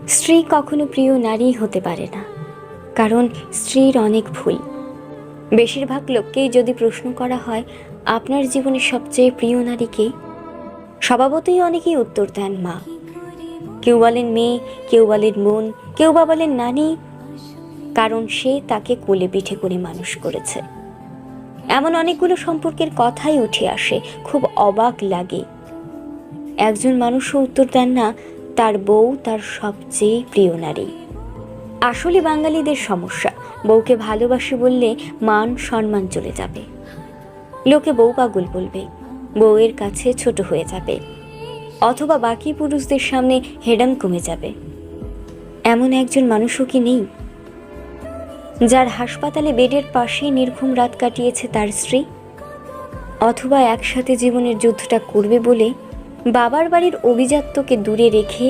স্ত্রী কখনো প্রিয় নারী হতে পারে না, কারণ স্ত্রীর অনেক ভুল। বেশিরভাগ লোককেই যদি প্রশ্ন করা হয় আপনার জীবনের সবচেয়ে প্রিয় নারী কে, স্বভাবতই অনেকেই উত্তর দেন মা। কেউ বলেন মেয়ে, কেউ বলেন বোন, কেউ বা বলেন নানি, কারণ সে তাকে কোলে পিঠে করে মানুষ করেছে। এমন অনেকগুলো সম্পর্কের কথাই উঠে আসে, খুব অবাক লাগে। একজন মানুষও উত্তর দেন না তার বউ তার সবচেয়ে প্রিয় নারী। আসলে বাঙালিদের সমস্যা, বউকে ভালোবাসি বললে মান সম্মান চলে যাবে, লোকে বউ পাগল বলবে, বউয়ের কাছে ছোট হয়ে যাবে, অথবা বাকি পুরুষদের সামনে হেডাম কমে যাবে। এমন একজন মানুষও কি নেই যার হাসপাতালে বেডের পাশে নির্ঘুম রাত কাটিয়েছে তার স্ত্রী, অথবা একসাথে জীবনের যুদ্ধটা করবে বলে বাবার বাড়ির অভিজাত্যকে দূরে রেখে